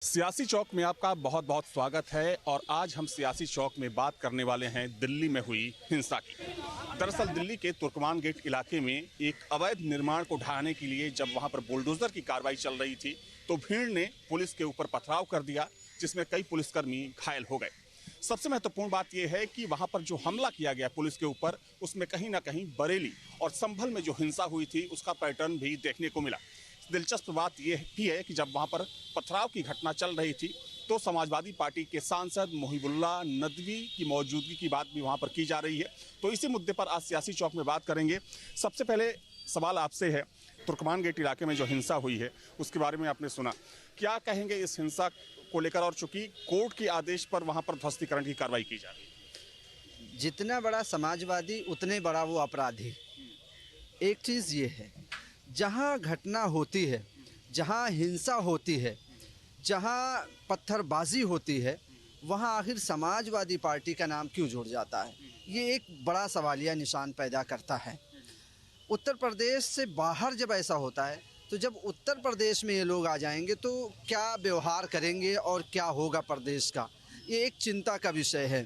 सियासी चौक में आपका बहुत बहुत स्वागत है और आज हम सियासी चौक में बात करने वाले हैं दिल्ली में हुई हिंसा की। दरअसल दिल्ली के तुर्कमान गेट इलाके में एक अवैध निर्माण को ढहाने के लिए जब वहां पर बुलडोजर की कार्रवाई चल रही थी तो भीड़ ने पुलिस के ऊपर पथराव कर दिया, जिसमें कई पुलिसकर्मी घायल हो गए। सबसे महत्वपूर्ण बात यह है कि वहां पर जो हमला किया गया पुलिस के ऊपर, उसमें कहीं ना कहीं बरेली और संभल में जो हिंसा हुई थी उसका पैटर्न भी देखने को मिला। दिलचस्प बात यह भी है कि जब वहां पर पथराव की घटना चल रही थी तो समाजवादी पार्टी के सांसद मुहिबुल्लाह नदवी की मौजूदगी की बात भी वहां पर की जा रही है। तो इसी मुद्दे पर आज सियासी चौक में बात करेंगे। सबसे पहले सवाल आपसे है, तुर्कमान गेट इलाके में जो हिंसा हुई है उसके बारे में आपने सुना, क्या कहेंगे इस हिंसा को लेकर? और चूंकि कोर्ट के आदेश पर वहां पर ध्वस्तीकरण की कार्रवाई की जा रही है। जितना बड़ा समाजवादी उतने बड़ा वो अपराधी। एक चीज़ ये है, जहाँ घटना होती है, जहाँ हिंसा होती है, जहाँ पत्थरबाजी होती है, वहाँ आखिर समाजवादी पार्टी का नाम क्यों जुड़ जाता है? ये एक बड़ा सवालिया निशान पैदा करता है। उत्तर प्रदेश से बाहर जब ऐसा होता है तो जब उत्तर प्रदेश में ये लोग आ जाएंगे तो क्या व्यवहार करेंगे और क्या होगा प्रदेश का, ये एक चिंता का विषय है।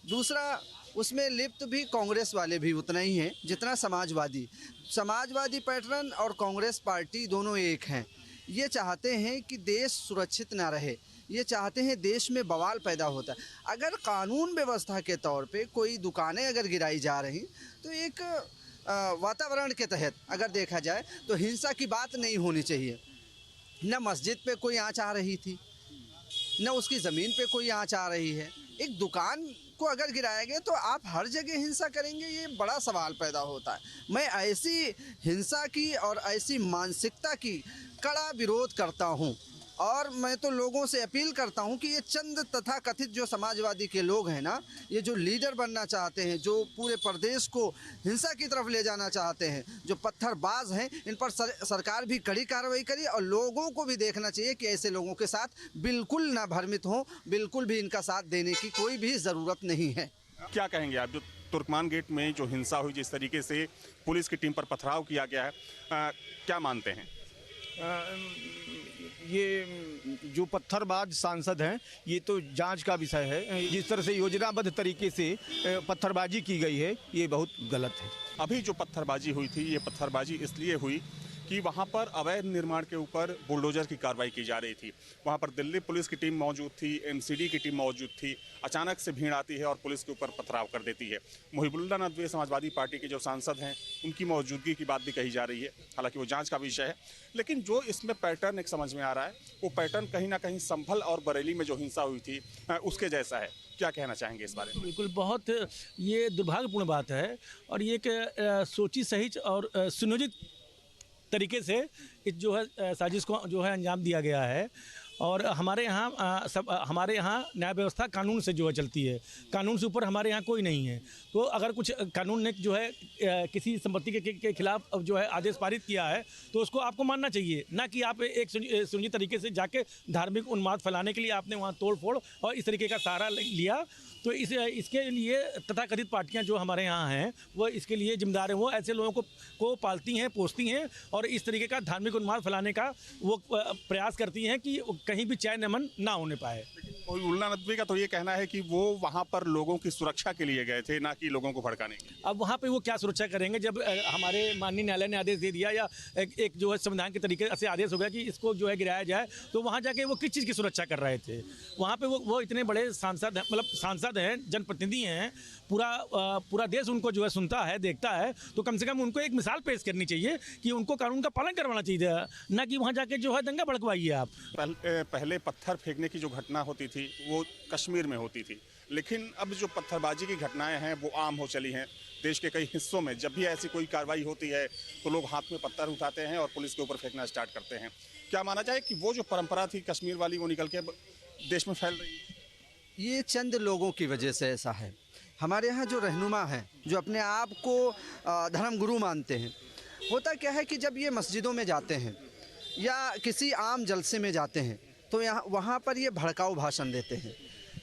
दूसरा, उसमें लिप्त भी कांग्रेस वाले भी उतना ही हैं जितना समाजवादी पैटर्न और कांग्रेस पार्टी दोनों एक हैं। ये चाहते हैं कि देश सुरक्षित ना रहे, ये चाहते हैं देश में बवाल पैदा होता है। अगर कानून व्यवस्था के तौर पे कोई दुकानें अगर गिराई जा रही तो एक वातावरण के तहत अगर देखा जाए तो हिंसा की बात नहीं होनी चाहिए। न मस्जिद पे कोई आँच आ रही थी, न उसकी ज़मीन पे कोई आँच आ रही है। एक दुकान को अगर गिराया गया तो आप हर जगह हिंसा करेंगे, ये बड़ा सवाल पैदा होता है। मैं ऐसी हिंसा की और ऐसी मानसिकता की कड़ा विरोध करता हूँ और मैं तो लोगों से अपील करता हूँ कि ये चंद तथाकथित जो समाजवादी के लोग हैं ना, ये जो लीडर बनना चाहते हैं, जो पूरे प्रदेश को हिंसा की तरफ ले जाना चाहते हैं, जो पत्थरबाज हैं, इन पर सरकार भी कड़ी कार्रवाई करे और लोगों को भी देखना चाहिए कि ऐसे लोगों के साथ बिल्कुल ना भ्रमित हों, बिल्कुल भी इनका साथ देने की कोई भी ज़रूरत नहीं है। क्या कहेंगे आप, जो तुर्कमान गेट में जो हिंसा हुई, जिस तरीके से पुलिस की टीम पर पथराव किया गया है, क्या मानते हैं? ये जो पत्थरबाज सांसद हैं, ये तो जांच का विषय है। जिस तरह से योजनाबद्ध तरीके से पत्थरबाजी की गई है, ये बहुत गलत है। अभी जो पत्थरबाजी हुई थी, ये पत्थरबाजी इसलिए हुई कि वहाँ पर अवैध निर्माण के ऊपर बुलडोजर की कार्रवाई की जा रही थी। वहाँ पर दिल्ली पुलिस की टीम मौजूद थी, एमसीडी की टीम मौजूद थी। अचानक से भीड़ आती है और पुलिस के ऊपर पथराव कर देती है। मुहिबुल्लाह नदवी समाजवादी पार्टी के जो सांसद हैं, उनकी मौजूदगी की बात भी कही जा रही है, हालांकि वो जांच का विषय है। लेकिन जो इसमें पैटर्न एक समझ में आ रहा है, वो पैटर्न कहीं ना कहीं संभल और बरेली में जो हिंसा हुई थी उसके जैसा है। क्या कहना चाहेंगे इस बारे में? बिल्कुल, बहुत ये दुर्भाग्यपूर्ण बात है और ये एक सोची सही और सुनियोजित तरीके से इस जो है साजिश को जो है अंजाम दिया गया है। और हमारे यहाँ न्याय व्यवस्था कानून से जो है चलती है, कानून से ऊपर हमारे यहाँ कोई नहीं है। तो अगर कुछ कानून ने जो है किसी संपत्ति के खिलाफ जो है आदेश पारित किया है तो उसको आपको मानना चाहिए, ना कि आप एक सुनियोजित तरीके से जाके धार्मिक उन्माद फैलाने के लिए आपने वहाँ तोड़ फोड़ और इस तरीके का सहारा लिया। तो इसके लिए तथाकथित पार्टियां जो हमारे यहाँ हैं वो इसके लिए जिम्मेदार हैं। वो ऐसे लोगों को पालती हैं, पोसती हैं और इस तरीके का धार्मिक उन्माद फैलाने का वो प्रयास करती हैं कि कहीं भी चैन अमन ना होने पाए। मुहिबुल्लाह नदवी का तो ये कहना है कि वो वहाँ पर लोगों की सुरक्षा के लिए गए थे, ना कि लोगों को भड़काने के। अब वहाँ पे वो क्या सुरक्षा करेंगे जब हमारे माननीय न्यायालय ने आदेश दे दिया या एक जो है संविधान के तरीके से आदेश हो गया कि इसको जो है गिराया जाए, तो वहाँ जाके वो किस चीज़ की सुरक्षा कर रहे थे? वहाँ पे वो इतने बड़े सांसद हैं, मतलब सांसद हैं, जनप्रतिनिधि हैं, पूरा देश उनको जो है सुनता है, देखता है। तो कम से कम उनको एक मिसाल पेश करनी चाहिए कि उनको कानून का पालन करवाना चाहिए, ना कि वहाँ जाके जो है दंगा भड़कवाइए आप। पहले पत्थर फेंकने की जो घटना होती थी वो कश्मीर में होती थी, लेकिन अब जो पत्थरबाजी की घटनाएं हैं वो आम हो चली हैं। देश के कई हिस्सों में जब भी ऐसी कोई कार्रवाई होती है तो लोग हाथ में पत्थर उठाते हैं और पुलिस के ऊपर फेंकना स्टार्ट करते हैं। क्या माना जाए कि वो जो परंपरा थी कश्मीर वाली, वो निकल के देश में फैल रही है? ये चंद लोगों की वजह से ऐसा है। हमारे यहाँ जो रहनुमा हैं, जो अपने आप को धर्मगुरु मानते हैं, होता क्या है कि जब ये मस्जिदों में जाते हैं या किसी आम जलसे में जाते हैं तो वहाँ पर ये भड़काऊ भाषण देते हैं।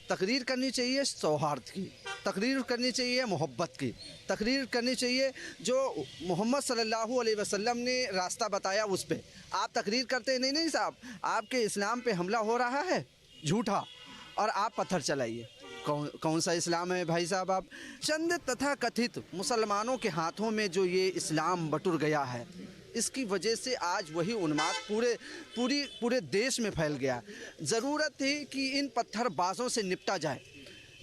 तकरीर करनी चाहिए सौहार्द की, तकरीर करनी चाहिए मोहब्बत की, तकरीर करनी चाहिए जो मोहम्मद सल्लल्लाहु अलैहि वसल्लम ने रास्ता बताया उस पे। आप तकरीर करते नहीं नहीं साहब, आपके इस्लाम पे हमला हो रहा है झूठा और आप पत्थर चलाइए। कौन सा इस्लाम है भाई साहब? आप चंद तथा कथित मुसलमानों के हाथों में जो ये इस्लाम बटुर गया है, इसकी वजह से आज वही उन्माद पूरे देश में फैल गया। ज़रूरत थी कि इन पत्थरबाजों से निपटा जाए।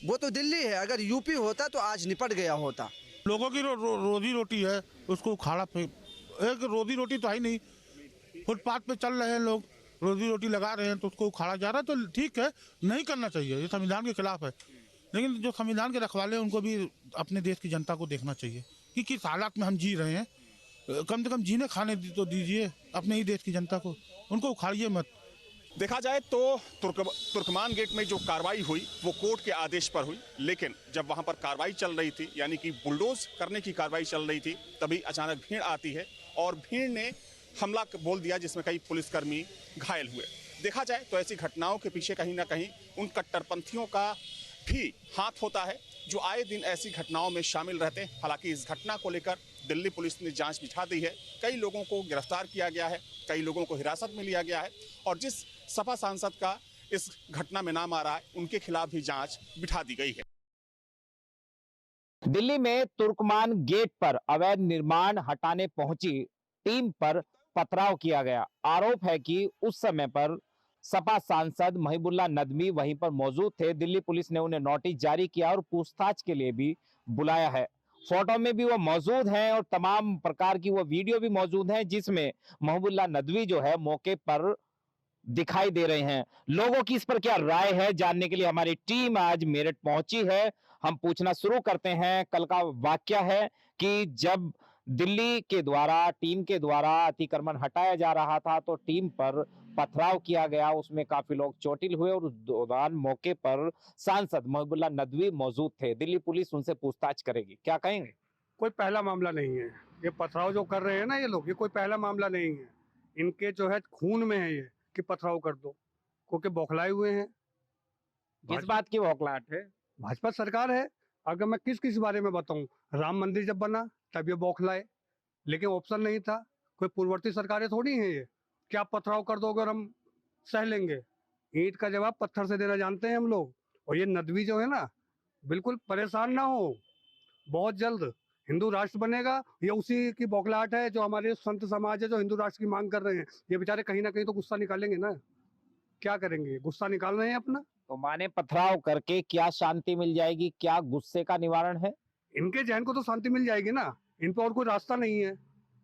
वो तो दिल्ली है, अगर यूपी होता तो आज निपट गया होता। लोगों की रोजी रोटी है, उसको उखाड़ा एक रोजी रोटी तो है नहीं। फुटपाथ पे चल रहे हैं लोग, रोजी रोटी लगा रहे हैं, तो उसको उखाड़ा जा रहा है। तो ठीक है, नहीं करना चाहिए, ये संविधान के खिलाफ है। लेकिन जो संविधान के रखवाले हैं उनको भी अपने देश की जनता को देखना चाहिए कि किस हालात में हम जी रहे हैं। कम से कम जीने खाने तो दीजिए अपने ही देश की जनता को, उनको उखाड़िए मत। देखा जाए तो तुर्कमान गेट में जो कार्रवाई हुई वो कोर्ट के आदेश पर हुई, लेकिन जब वहां पर कार्रवाई चल रही थी, यानी कि बुलडोज करने की कार्रवाई चल रही थी, तभी अचानक भीड़ आती है और भीड़ ने हमला बोल दिया, जिसमें कई पुलिसकर्मी घायल हुए। देखा जाए तो ऐसी घटनाओं के पीछे कहीं ना कहीं उन कट्टरपंथियों का भी हाथ होता है जो आए दिन ऐसी घटनाओं में शामिल रहते हैं। हालांकि इस घटना को लेकर दिल्ली पुलिस ने जांच बिठा दी है, कई लोगों को गिरफ्तार किया गया है, कई लोगों को हिरासत में लिया गया है और जिस सपा सांसद का इस घटना में नाम आ रहा है उनके खिलाफ भी जांच बिठा दी गई है। दिल्ली में तुर्कमान गेट पर अवैध निर्माण हटाने पहुंची टीम पर पथराव किया गया। आरोप है कि उस समय पर सपा सांसद महिबुल्लाह नदवी वहीं पर मौजूद थे। दिल्ली पुलिस ने उन्हें नोटिस जारी किया और पूछताछ के लिए भी बुलाया है। फोटो में भी वो मौजूद हैं और तमाम प्रकार की वो वीडियो भी मौजूद हैं जिसमें महिबुल्लाह नदवी जो है मौके पर दिखाई दे रहे हैं। लोगों की इस पर क्या राय है जानने के लिए हमारी टीम आज मेरठ पहुंची है। हम पूछना शुरू करते हैं। कल का वाकया है कि जब दिल्ली के द्वारा टीम के द्वारा अतिक्रमण हटाया जा रहा था तो टीम पर पथराव किया गया, उसमें काफी लोग चोटिल हुए और उस दौरान मौके पर सांसद महिबुल्लाह नदवी मौजूद थे। दिल्ली पुलिस उनसे पूछताछ करेगी, क्या कहेंगे? कोई पहला मामला नहीं है ये पथराव जो कर रहे हैं ना ये लोग, ये कोई पहला मामला नहीं है। इनके जो है खून में है ये कि पथराव कर दो, क्योंकि बौखलाए हुए हैं। किस बात की बौखलाहट है? भाजपा सरकार है। अगर मैं किस बारे में बताऊं, राम मंदिर जब बना तब ये बौखलाए, लेकिन ऑप्शन नहीं था। कोई पूर्ववर्ती सरकारें थोड़ी हैं ये क्या पथराव कर दोगे और हम सह लेंगे। ईंट का जवाब पत्थर से देना जानते हैं हम लोग। और ये नदवी जो है ना, बिल्कुल परेशान ना हो, बहुत जल्द हिंदू राष्ट्र बनेगा। ये उसी की बौखलाहट है जो हमारे संत समाज है जो हिंदू राष्ट्र की मांग कर रहे हैं। ये बेचारे कहीं ना कहीं तो गुस्सा निकालेंगे ना, क्या करेंगे, गुस्सा निकाल रहे हैं अपना। तो माने पथराव करके क्या शांति मिल जाएगी, क्या गुस्से का निवारण है? इनके जहन को तो शांति मिल जाएगी ना, इन पर और कोई रास्ता नहीं है।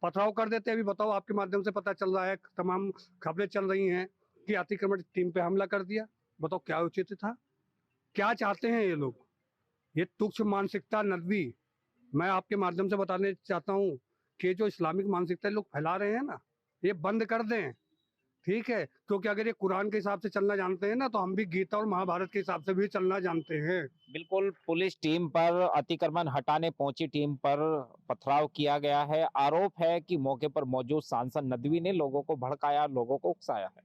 पथराव कर देते हैं। अभी बताओ, आपके माध्यम से पता चल रहा है, तमाम खबरें चल रही हैं कि अतिक्रमण टीम पे हमला कर दिया। बताओ क्या उचित था, क्या चाहते हैं ये लोग? ये तुच्छ मानसिकता नदवी, मैं आपके माध्यम से बताने चाहता हूँ कि जो इस्लामिक मानसिकता लोग फैला रहे हैं ना, ये बंद कर दें, ठीक है? क्योंकि अगर ये कुरान के हिसाब से चलना जानते हैं ना, तो हम भी गीता और महाभारत के हिसाब से भी चलना जानते हैं। बिल्कुल, पुलिस टीम पर अतिक्रमण हटाने पहुंची टीम पर पथराव किया गया है। आरोप है कि मौके पर मौजूद सांसद नदवी ने लोगों को भड़काया, लोगों को उकसाया है।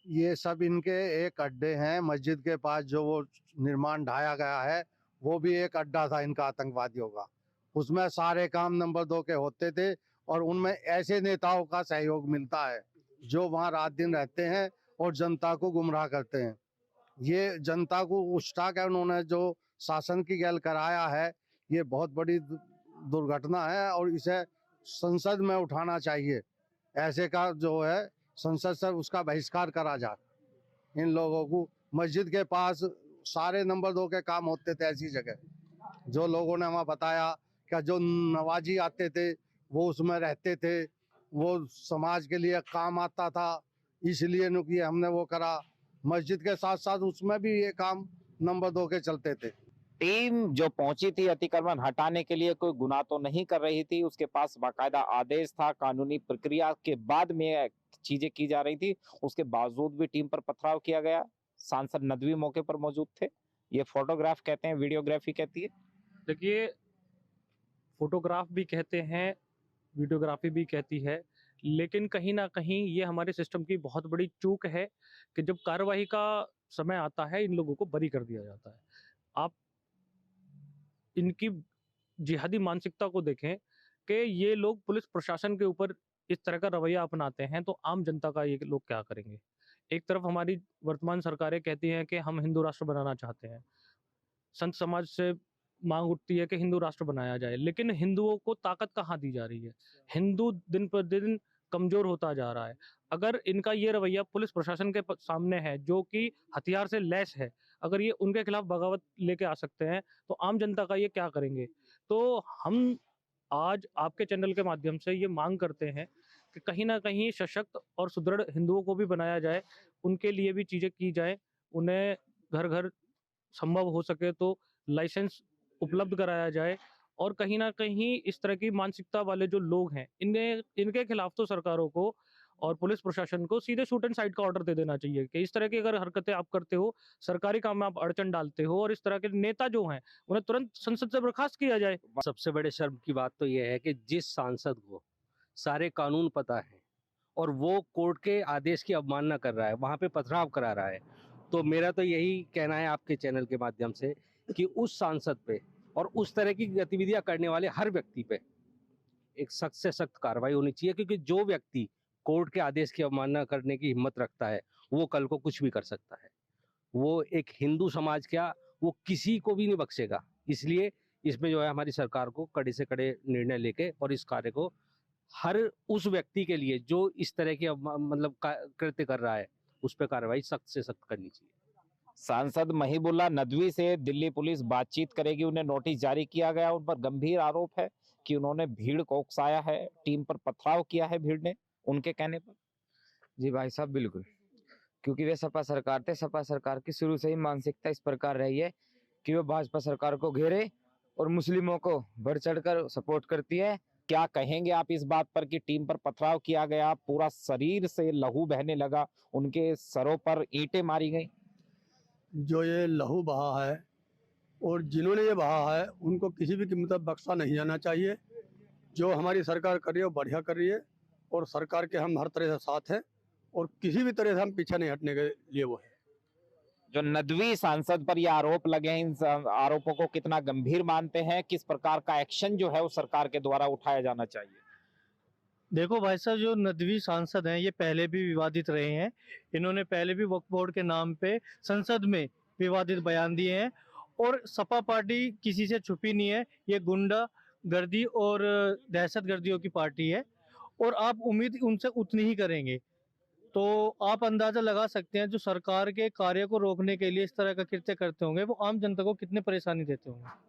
ये सब इनके एक अड्डे हैं। मस्जिद के पास जो वो निर्माण ढाया गया है वो भी एक अड्डा था इनका आतंकवादियों का। उसमें सारे काम नंबर 2 के होते थे और उनमें ऐसे नेताओं का सहयोग मिलता है जो वहाँ रात दिन रहते हैं और जनता को गुमराह करते हैं। ये जनता को उष्टा कर उन्होंने जो शासन की गैल कराया है, ये बहुत बड़ी दुर्घटना है और इसे संसद में उठाना चाहिए। ऐसे का जो है संसद से उसका बहिष्कार करा जाए। इन लोगों को मस्जिद के पास सारे नंबर 2 के काम होते थे ऐसी जगह। जो लोगों ने हमें बताया कि जो नवाजी आते थे वो उसमें रहते थे, वो समाज के लिए काम आता था, इसलिए नुकी हमने वो करा। मस्जिद के साथ साथ उसमें भी ये काम नंबर 2 के चलते थे। टीम जो पहुंची थी अतिक्रमण हटाने के लिए कोई गुनाह तो नहीं कर रही थी, उसके पास बाकायदा आदेश था, कानूनी प्रक्रिया के बाद में चीजें की जा रही थी, उसके बावजूद भी टीम पर पथराव किया गया। सांसद नदवी मौके पर मौजूद थे। ये फोटोग्राफ कहते हैं, वीडियोग्राफी कहती है। देखिए, फोटोग्राफ भी कहते हैं, वीडियोग्राफी भी कहती है, लेकिन कहीं ना कहीं ये हमारे सिस्टम की बहुत बड़ी चूक है कि जब कार्यवाही का समय आता है इन लोगों को बरी कर दिया जाता है। आप इनकी जिहादी मानसिकता को देखें कि ये लोग पुलिस प्रशासन के ऊपर इस तरह का रवैया अपनाते हैं, तो आम जनता का ये लोग क्या करेंगे? एक तरफ हमारी वर्तमान सरकारें कहती हैं कि हम हिंदू राष्ट्र बनाना चाहते हैं। संत समाज से मांग उठती है कि हिंदू राष्ट्र बनाया जाए, लेकिन हिंदुओं को ताकत कहाँ दी जा रही है? हिंदू दिन पर दिन कमजोर होता जा रहा है। अगर इनका ये रवैया पुलिस प्रशासन के सामने है, जो कि हथियार से लैस है, अगर ये उनके खिलाफ बगावत लेके आ सकते हैं, तो आम जनता का ये क्या करेंगे? तो हम आज आपके चैनल के माध्यम से ये मांग करते हैं कि कहीं ना कहीं सशक्त और सुदृढ़ हिंदुओं को भी बनाया जाए, उनके लिए भी चीज़ें की जाए, उन्हें घर घर संभव हो सके तो लाइसेंस उपलब्ध कराया जाए, और कहीं न कहीं इस तरह की मानसिकता वाले जो लोग हैं, इनके खिलाफ तो सरकारों को और पुलिस प्रशासन को सीधे शूट एंड साइड का ऑर्डर दे देना चाहिए कि इस तरह की अगर हरकतें आप करते हो, सरकारी काम में आप अड़चन डालते हो, और इस तरह के नेता जो हैं, उन्हें तुरंत संसद से बर्खास्त किया जाए। सबसे बड़े शर्म की बात तो यह है कि जिस सांसद को सारे कानून पता है और वो कोर्ट के आदेश की अवमानना कर रहा है, वहाँ पे पथराव करा रहा है, तो मेरा तो यही कहना है आपके चैनल के माध्यम से कि उस सांसद पे और उस तरह की गतिविधियां करने वाले हर व्यक्ति पे एक सख्त से सख्त कार्रवाई होनी चाहिए, क्योंकि जो व्यक्ति कोर्ट के आदेश की अवमानना करने की हिम्मत रखता है वो कल को कुछ भी कर सकता है। वो एक हिंदू समाज क्या, वो किसी को भी नहीं बख्शेगा। इसलिए इसमें जो है हमारी सरकार को कड़े से कड़े निर्णय लेके और इस कार्य को हर उस व्यक्ति के लिए जो इस तरह की मतलब कृत्य कर रहा है उस पर कार्रवाई सख्त से सख्त करनी चाहिए। सांसद महिबुल्लाह नदवी से दिल्ली पुलिस बातचीत करेगी। उन्हें नोटिस जारी किया गया। उन पर गंभीर आरोप है कि उन्होंने भीड़ को उकसाया है, टीम पर पथराव किया है भीड़ ने, उनके कहने पर। जी भाई साहब, बिल्कुल, क्योंकि वे सपा सरकार थे। सपा सरकार की शुरू से ही मानसिकता इस प्रकार रही है कि वो भाजपा सरकार को घेरे और मुस्लिमों को बढ़ चढ़कर सपोर्ट करती है। क्या कहेंगे आप इस बात पर कि टीम पर पथराव किया गया, पूरा शरीर से लहू बहने लगा, उनके सरों पर ईंटें मारी गई? जो ये लहू बहा है और जिन्होंने ये बहा है उनको किसी भी कीमत पर बख्शा नहीं जाना चाहिए। जो हमारी सरकार कर रही है वो बढ़िया कर रही है, और सरकार के हम हर तरह से साथ हैं, और किसी भी तरह से हम पीछे नहीं हटने के लिए वो है। जो नदवी सांसद पर ये आरोप लगे हैं, इन आरोपों को कितना गंभीर मानते हैं? किस प्रकार का एक्शन जो है वो सरकार के द्वारा उठाया जाना चाहिए? देखो भाई साहब, जो नदवी सांसद हैं ये पहले भी विवादित रहे हैं। इन्होंने पहले भी वक्फ बोर्ड के नाम पे संसद में विवादित बयान दिए हैं, और सपा पार्टी किसी से छुपी नहीं है। ये गुंडा गर्दी और दहशत गर्दियों की पार्टी है, और आप उम्मीद उनसे उतनी ही करेंगे। तो आप अंदाजा लगा सकते हैं जो सरकार के कार्य को रोकने के लिए इस तरह का कृत्य करते होंगे, वो आम जनता को कितने परेशानी देते होंगे।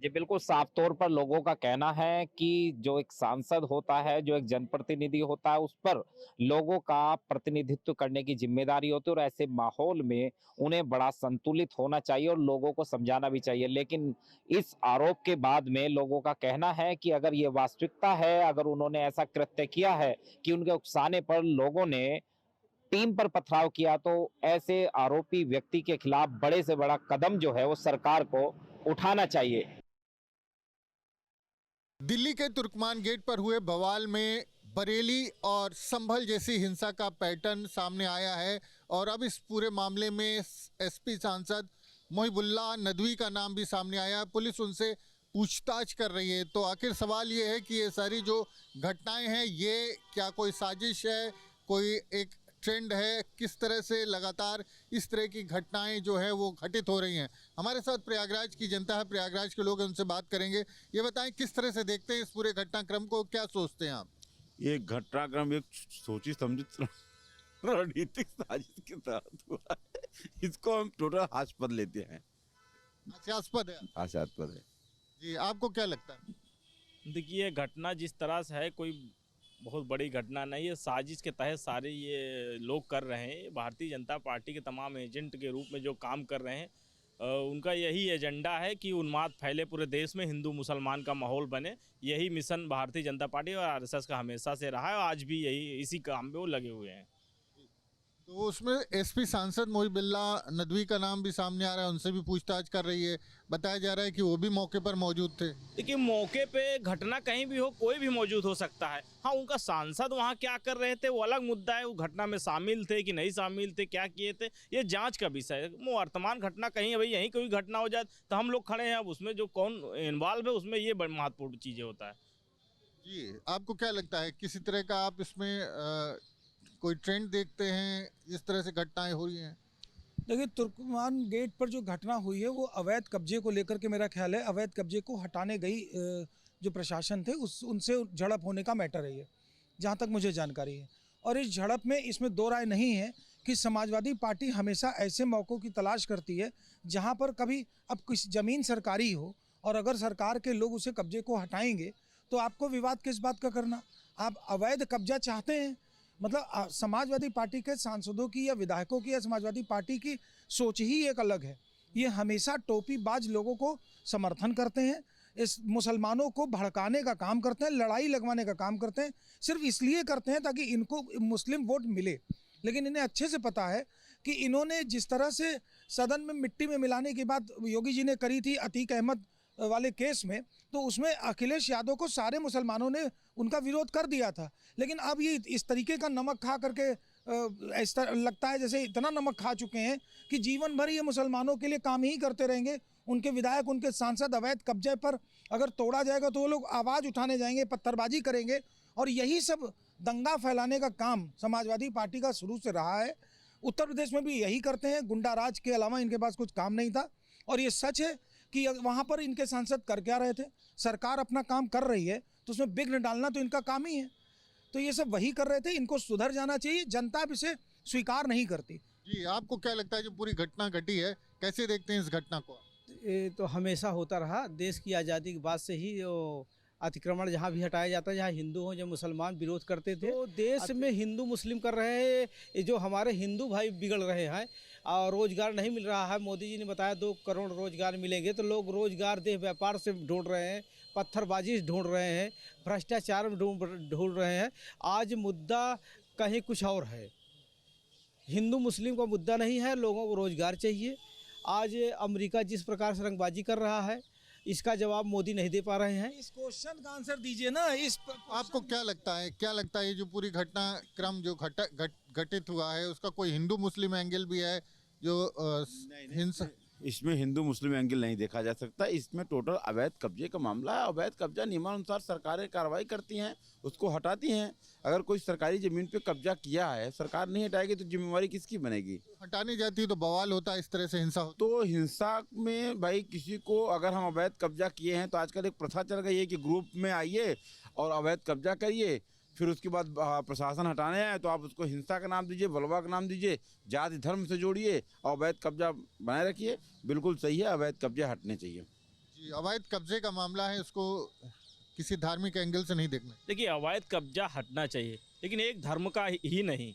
ये बिल्कुल साफ तौर पर लोगों का कहना है कि जो एक सांसद होता है, जो एक जनप्रतिनिधि होता है, उस पर लोगों का प्रतिनिधित्व करने की जिम्मेदारी होती है, और ऐसे माहौल में उन्हें बड़ा संतुलित होना चाहिए और लोगों को समझाना भी चाहिए। लेकिन इस आरोप के बाद में लोगों का कहना है कि अगर ये वास्तविकता है, अगर उन्होंने ऐसा कृत्य किया है कि उनके उकसाने पर लोगों ने टीम पर पथराव किया, तो ऐसे आरोपी व्यक्ति के खिलाफ बड़े से बड़ा कदम जो है वो सरकार को उठाना चाहिए। दिल्ली के तुर्कमान गेट पर हुए बवाल में बरेली और संभल जैसी हिंसा का पैटर्न सामने आया है, और अब इस पूरे मामले में एसपी सांसद महिबुल्लाह नदवी का नाम भी सामने आया। पुलिस उनसे पूछताछ कर रही है। तो आखिर सवाल ये है कि ये सारी जो घटनाएं हैं ये क्या कोई साजिश है, कोई एक ट्रेंड है, किस तरह से लगातार इस तरह की घटनाएं जो है वो घटित हो रही हैं। हमारे साथ प्रयागराज की जनता है, प्रयागराज के लोग, उनसे बात करेंगे। ये बताएं किस तरह से देखते हैं इस पूरे घटनाक्रम को, क्या सोचते हैं आप? ये घटनाक्रम एक सोची समझी रणनीतिक साजिश के तहत हुआ है। इसको हम टोटल हास्यास्पद लेते हैं। हास्यास्पद है? हास्यास्पद है जी। आपको क्या लगता है? देखिए, घटना जिस तरह से है कोई बहुत बड़ी घटना नहीं है। साजिश के तहत सारे ये लोग कर रहे हैं। भारतीय जनता पार्टी के तमाम एजेंट के रूप में जो काम कर रहे हैं, उनका यही एजेंडा है कि उन्माद फैले पूरे देश में, हिंदू मुसलमान का माहौल बने। यही मिशन भारतीय जनता पार्टी और आरएसएस का हमेशा से रहा है, और आज भी यही इसी काम में वो लगे हुए हैं। तो उसमें एसपी सांसद मोहिबुल्ला नदवी का नाम भी सामने आ रहा है, उनसे भी पूछताछ कर रही है। बताया जा रहा है कि वो भी मौके पर मौजूद थे। देखिए, मौके पे घटना कहीं भी हो, कोई भी मौजूद हो सकता है। हाँ, उनका सांसद वहाँ क्या कर रहे थे वो अलग मुद्दा है। वो घटना में शामिल थे कि नहीं शामिल थे, क्या किए थे, ये जांच का विषय है। वो वर्तमान घटना कहीं भाई यहीं कोई घटना हो जाए तो हम लोग खड़े हैं, अब उसमें जो कौन इन्वॉल्व है उसमें ये बड़ी महत्वपूर्ण चीज़ें होता है। जी, आपको क्या लगता है किसी तरह का आप इसमें कोई ट्रेंड देखते हैं जिस तरह से घटनाएं हो रही हैं? देखिए, तुर्कमान गेट पर जो घटना हुई है वो अवैध कब्जे को लेकर के मेरा ख्याल है अवैध कब्जे को हटाने गई जो प्रशासन थे उनसे झड़प होने का मैटर है ये, जहाँ तक मुझे जानकारी है। और इस झड़प में इसमें दो राय नहीं है कि समाजवादी पार्टी हमेशा ऐसे मौक़ों की तलाश करती है जहाँ पर कभी अब किसी ज़मीन सरकारी हो और अगर सरकार के लोग उसे कब्जे को हटाएंगे तो आपको विवाद किस बात का करना। आप अवैध कब्जा चाहते हैं, मतलब समाजवादी पार्टी के सांसदों की या विधायकों की या समाजवादी पार्टी की सोच ही एक अलग है। ये हमेशा टोपीबाज लोगों को समर्थन करते हैं, इस मुसलमानों को भड़काने का काम करते हैं, लड़ाई लगवाने का काम करते हैं, सिर्फ इसलिए करते हैं ताकि इनको मुस्लिम वोट मिले। लेकिन इन्हें अच्छे से पता है कि इन्होंने जिस तरह से सदन में मिट्टी में मिलाने की बात योगी जी ने करी थी अतीक अहमद वाले केस में, तो उसमें अखिलेश यादव को सारे मुसलमानों ने उनका विरोध कर दिया था। लेकिन अब ये इस तरीके का नमक खा करके ऐसा लगता है जैसे इतना नमक खा चुके हैं कि जीवन भर ये मुसलमानों के लिए काम ही करते रहेंगे। उनके विधायक, उनके सांसद अवैध कब्जे पर अगर तोड़ा जाएगा तो वो लोग आवाज़ उठाने जाएंगे, पत्थरबाजी करेंगे। और यही सब दंगा फैलाने का काम समाजवादी पार्टी का शुरू से रहा है। उत्तर प्रदेश में भी यही करते हैं। गुंडा राज के अलावा इनके पास कुछ काम नहीं था। और ये सच है कि वहाँ पर इनके सांसद कर क्या रहे थे। सरकार अपना काम कर रही है तो उसमें विघ्न डालना तो इनका काम ही है। तो ये सब वही कर रहे थे, इनको सुधर जाना चाहिए। जनता अब इसे स्वीकार नहीं करती। जी, आपको क्या लगता है जो पूरी घटना घटी है, कैसे देखते हैं इस घटना को? ये तो हमेशा होता रहा। देश की आज़ादी के बाद से ही अतिक्रमण जहाँ भी हटाया जाता है, जहाँ हिंदू हो, जब मुसलमान विरोध करते थे, तो देश में हिंदू मुस्लिम कर रहे हैं। जो हमारे हिंदू भाई बिगड़ रहे हैं और रोजगार नहीं मिल रहा है। मोदी जी ने बताया 2 करोड़ रोजगार मिलेंगे, तो लोग रोजगार देह व्यापार से ढूंढ रहे हैं, पत्थरबाजी ढूंढ रहे हैं, भ्रष्टाचार में ढूंढ रहे हैं। आज मुद्दा कहीं कुछ और है। हिंदू मुस्लिम का मुद्दा नहीं है, लोगों को रोजगार चाहिए। आज अमेरिका जिस प्रकार से रंगबाजी कर रहा है, इसका जवाब मोदी नहीं दे पा रहे हैं। इस क्वेश्चन का आंसर दीजिए ना। आपको क्या लगता है जो पूरी घटनाक्रम जो घटित हुआ है उसका कोई हिंदू मुस्लिम एंगल भी है जो हिंसा? इसमें हिंदू मुस्लिम एंगल नहीं देखा जा सकता। इसमें टोटल अवैध कब्जे का मामला है। अवैध कब्जा नियमानुसार सरकारें कार्रवाई करती हैं, उसको हटाती हैं। अगर कोई सरकारी जमीन पे कब्जा किया है, सरकार नहीं हटाएगी तो जिम्मेवारी किसकी बनेगी? हटाने जाती है तो बवाल होता है, इस तरह से हिंसा होती। तो हिंसा में भाई किसी को अगर हम अवैध कब्जा किए हैं तो आजकल एक प्रथा चल गई है कि ग्रुप में आइए और अवैध कब्जा करिए, फिर उसके बाद प्रशासन हटाने आए तो आप उसको हिंसा का नाम दीजिए, बलवा का नाम दीजिए, जाति धर्म से जोड़िए और अवैध कब्जा बनाए रखिए। बिल्कुल सही है, अवैध कब्जे हटने चाहिए। जी, अवैध कब्जे का मामला है, उसको किसी धार्मिक एंगल से नहीं देखना। देखिए, अवैध कब्जा हटना चाहिए, लेकिन एक धर्म का ही नहीं,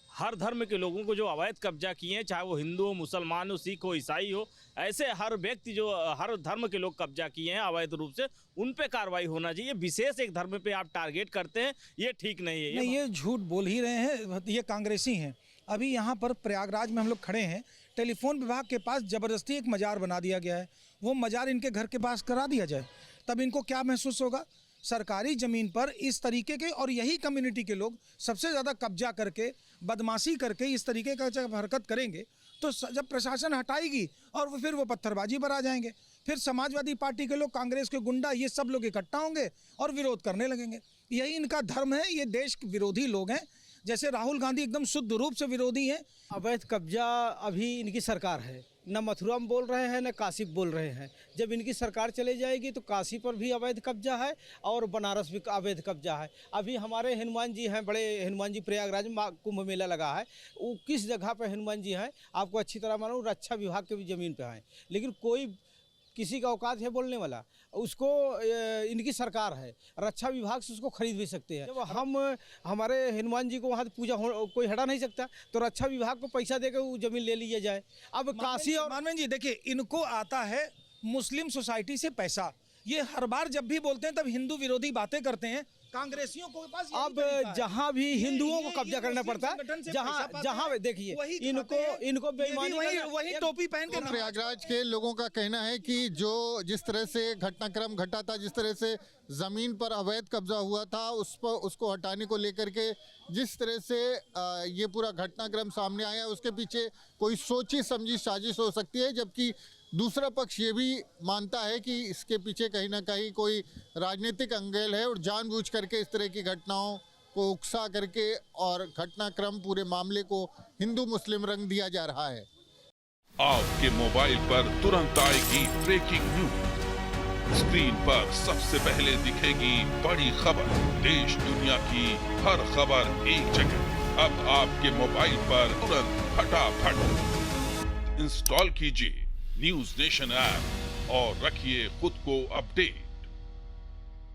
हर धर्म के लोगों को जो अवैध कब्जा किए हैं, चाहे वो हिंदू हो, मुसलमान हो, सिख हो, ईसाई हो, ऐसे हर व्यक्ति जो हर धर्म के लोग कब्जा किए हैं अवैध रूप से, उन पे कार्रवाई होना चाहिए। विशेष एक धर्म पे आप टारगेट करते हैं, ये ठीक नहीं है। नहीं, ये झूठ बोल ही रहे हैं, ये कांग्रेसी हैं। अभी यहाँ पर प्रयागराज में हम लोग खड़े हैं, टेलीफोन विभाग के पास ज़बरदस्ती एक मजार बना दिया गया है। वो मजार इनके घर के पास करा दिया जाए, तब इनको क्या महसूस होगा? सरकारी ज़मीन पर इस तरीके के, और यही कम्युनिटी के लोग सबसे ज़्यादा कब्जा करके, बदमाशी करके इस तरीके का जब हरकत करेंगे तो जब प्रशासन हटाएगी और फिर वो पत्थरबाजी पर आ जाएंगे, फिर समाजवादी पार्टी के लोग, कांग्रेस के गुंडा, ये सब लोग इकट्ठा होंगे और विरोध करने लगेंगे। यही इनका धर्म है। ये देश के विरोधी लोग हैं। जैसे राहुल गांधी एकदम शुद्ध रूप से विरोधी हैं। अवैध कब्जा अभी इनकी सरकार है, न मथुरा में बोल रहे हैं न काशी बोल रहे हैं। जब इनकी सरकार चले जाएगी तो काशी पर भी अवैध कब्जा है और बनारस भी अवैध कब्जा है। अभी हमारे हनुमान जी हैं, बड़े हनुमान जी प्रयागराज में कुंभ मेला लगा है, वो किस जगह पर हनुमान जी हैं आपको अच्छी तरह मालूम, रक्षा विभाग के भी ज़मीन पर हैं। लेकिन कोई किसी का औकात है बोलने वाला, उसको इनकी सरकार है, रक्षा विभाग से उसको खरीद भी सकते हैं। जब हम हमारे हनुमान जी को वहाँ पूजा कोई हटा नहीं सकता, तो रक्षा विभाग को पैसा देकर वो जमीन ले लिया जाए। अब काशी और मानवेंद्र जी देखिए, इनको आता है मुस्लिम सोसाइटी से पैसा। ये हर बार जब भी बोलते हैं तब हिंदू विरोधी बातें करते हैं। कांग्रेसियों को पास अब जहाँ भी हिंदुओं को कब्जा करना पड़ता है, जहाँ देखिए इनको बेईमानी वही टोपी पहन के प्रयागराज के लोगों का कहना है कि जिस तरह से घटनाक्रम घटा था, जिस तरह से जमीन पर अवैध कब्जा हुआ था, उसको हटाने को लेकर के जिस तरह से ये पूरा घटनाक्रम सामने आया, उसके पीछे कोई सोची समझी साजिश हो सकती है। जबकि दूसरा पक्ष ये भी मानता है कि इसके पीछे कहीं ना कहीं कोई राजनीतिक अंगेल है और जानबूझ करके इस तरह की घटनाओं को उकसा करके और घटनाक्रम पूरे मामले को हिंदू मुस्लिम रंग दिया जा रहा है। आपके मोबाइल पर तुरंत आएगी ब्रेकिंग न्यूज, स्क्रीन पर सबसे पहले दिखेगी बड़ी खबर, देश दुनिया की हर खबर एक जगह। अब आपके मोबाइल पर तुरंत फटाफट इंस्टॉल कीजिए न्यूज़ नेशन ऐप और रखिए खुद को अपडेट।